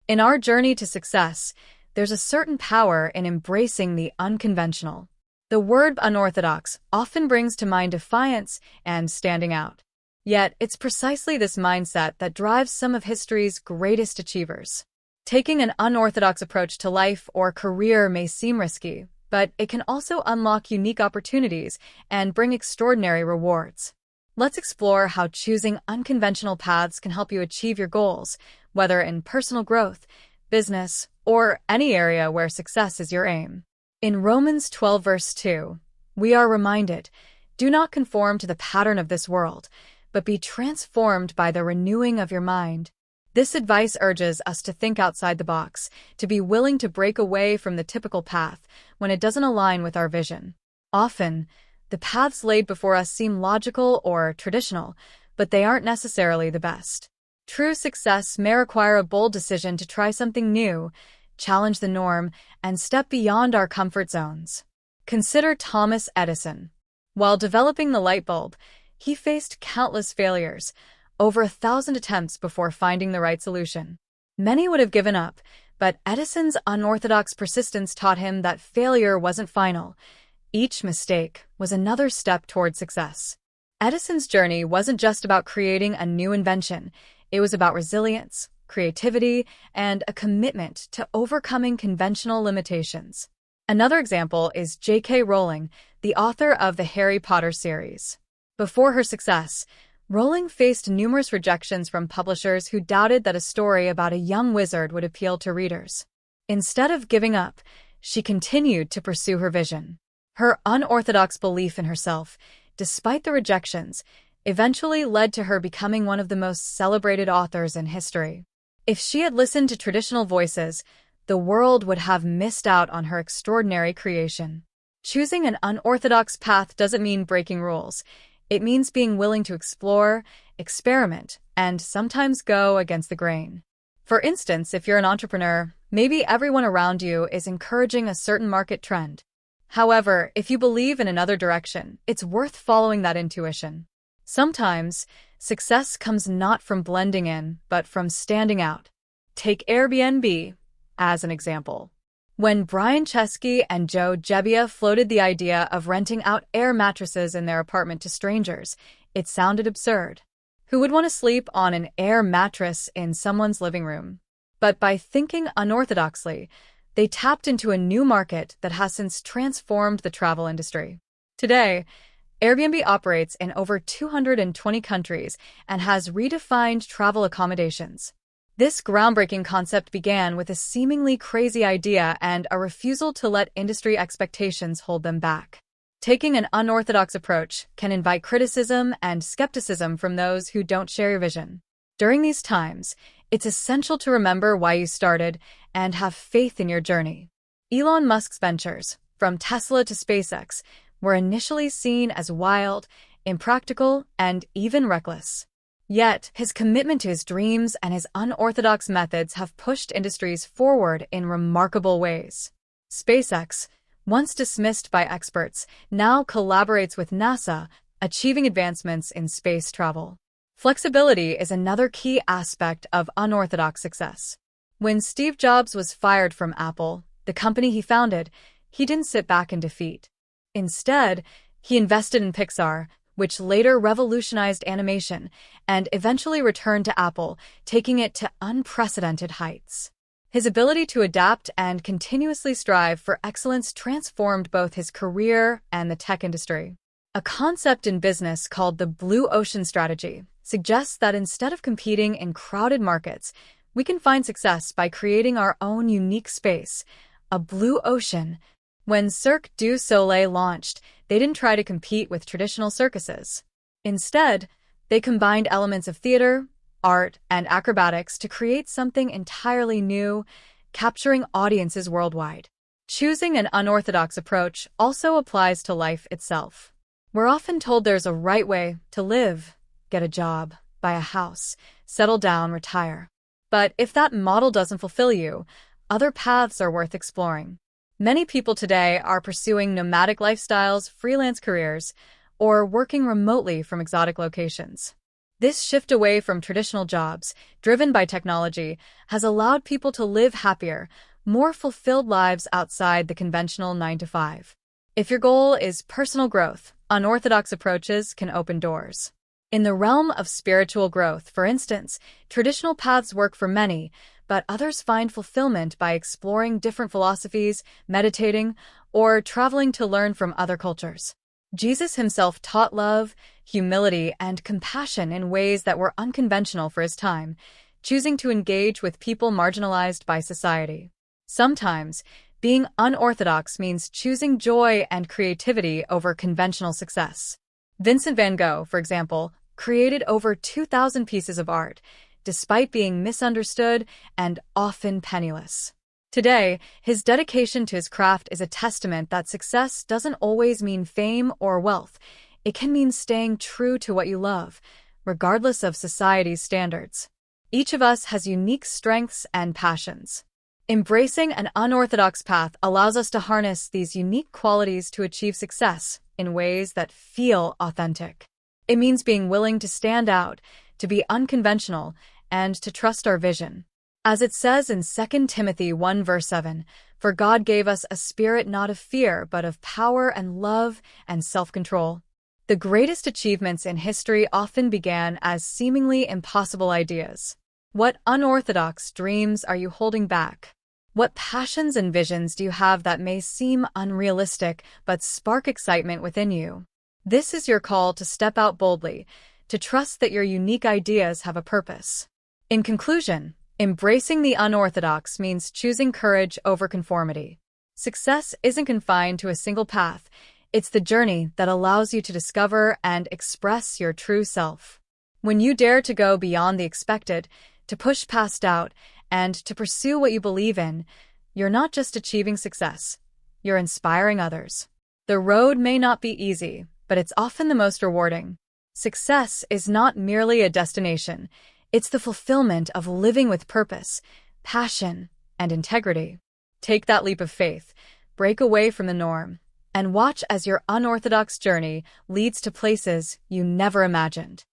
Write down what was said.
In our journey to success, there's a certain power in embracing the unconventional. The word unorthodox often brings to mind defiance and standing out. Yet, it's precisely this mindset that drives some of history's greatest achievers. Taking an unorthodox approach to life or career may seem risky, but it can also unlock unique opportunities and bring extraordinary rewards. Let's explore how choosing unconventional paths can help you achieve your goals, whether in personal growth, business, or any area where success is your aim. In Romans 12 verse 2, we are reminded, "Do not conform to the pattern of this world, but be transformed by the renewing of your mind." This advice urges us to think outside the box, to be willing to break away from the typical path when it doesn't align with our vision. Often, the paths laid before us seem logical or traditional, but they aren't necessarily the best. True success may require a bold decision to try something new, challenge the norm, and step beyond our comfort zones. Consider Thomas Edison. While developing the light bulb, he faced countless failures, over 1,000 attempts before finding the right solution. Many would have given up, but Edison's unorthodox persistence taught him that failure wasn't final. Each mistake was another step toward success. Edison's journey wasn't just about creating a new invention. It was about resilience, creativity, and a commitment to overcoming conventional limitations. Another example is J.K. Rowling, the author of the Harry Potter series. Before her success, Rowling faced numerous rejections from publishers who doubted that a story about a young wizard would appeal to readers. Instead of giving up, she continued to pursue her vision. Her unorthodox belief in herself, despite the rejections, eventually led to her becoming one of the most celebrated authors in history. If she had listened to traditional voices, the world would have missed out on her extraordinary creation. Choosing an unorthodox path doesn't mean breaking rules. It means being willing to explore, experiment, and sometimes go against the grain. For instance, if you're an entrepreneur, maybe everyone around you is encouraging a certain market trend. However, if you believe in another direction, it's worth following that intuition. Sometimes, success comes not from blending in, but from standing out. Take Airbnb as an example. When Brian Chesky and Joe Gebbia floated the idea of renting out air mattresses in their apartment to strangers, it sounded absurd. Who would want to sleep on an air mattress in someone's living room? But by thinking unorthodoxly, they tapped into a new market that has since transformed the travel industry. Today, Airbnb operates in over 220 countries and has redefined travel accommodations. This groundbreaking concept began with a seemingly crazy idea and a refusal to let industry expectations hold them back. Taking an unorthodox approach can invite criticism and skepticism from those who don't share your vision. During these times, it's essential to remember why you started and have faith in your journey. Elon Musk's ventures, from Tesla to SpaceX, were initially seen as wild, impractical, and even reckless. Yet, his commitment to his dreams and his unorthodox methods have pushed industries forward in remarkable ways. SpaceX, once dismissed by experts, now collaborates with NASA, achieving advancements in space travel. Flexibility is another key aspect of unorthodox success. When Steve Jobs was fired from Apple, the company he founded, he didn't sit back in defeat. Instead, he invested in Pixar, which later revolutionized animation, and eventually returned to Apple, taking it to unprecedented heights. His ability to adapt and continuously strive for excellence transformed both his career and the tech industry. A concept in business called the blue ocean strategy suggests that instead of competing in crowded markets, we can find success by creating our own unique space, a blue ocean. When Cirque du Soleil launched, they didn't try to compete with traditional circuses. Instead, they combined elements of theater, art, and acrobatics to create something entirely new, capturing audiences worldwide. Choosing an unorthodox approach also applies to life itself. We're often told there's a right way to live, get a job, buy a house, settle down, retire. But if that model doesn't fulfill you, other paths are worth exploring. Many people today are pursuing nomadic lifestyles, freelance careers, or working remotely from exotic locations. This shift away from traditional jobs, driven by technology, has allowed people to live happier, more fulfilled lives outside the conventional 9 to 5. If your goal is personal growth, unorthodox approaches can open doors. In the realm of spiritual growth, for instance, traditional paths work for many, but others find fulfillment by exploring different philosophies, meditating, or traveling to learn from other cultures. Jesus himself taught love, humility, and compassion in ways that were unconventional for his time, choosing to engage with people marginalized by society. Sometimes, being unorthodox means choosing joy and creativity over conventional success. Vincent van Gogh, for example, created over 2,000 pieces of art, despite being misunderstood and often penniless. Today, his dedication to his craft is a testament that success doesn't always mean fame or wealth. It can mean staying true to what you love, regardless of society's standards. Each of us has unique strengths and passions. Embracing an unorthodox path allows us to harness these unique qualities to achieve success in ways that feel authentic. It means being willing to stand out, to be unconventional, and to trust our vision. As it says in 2 Timothy 1 verse 7, "For God gave us a spirit not of fear, but of power and love and self-control." The greatest achievements in history often began as seemingly impossible ideas. What unorthodox dreams are you holding back? What passions and visions do you have that may seem unrealistic but spark excitement within you? This is your call to step out boldly, to trust that your unique ideas have a purpose. In conclusion, embracing the unorthodox means choosing courage over conformity. Success isn't confined to a single path. It's the journey that allows you to discover and express your true self. When you dare to go beyond the expected, to push past doubt, and to pursue what you believe in, you're not just achieving success, you're inspiring others. The road may not be easy, but it's often the most rewarding. Success is not merely a destination. It's the fulfillment of living with purpose, passion, and integrity. Take that leap of faith, break away from the norm, and watch as your unorthodox journey leads to places you never imagined.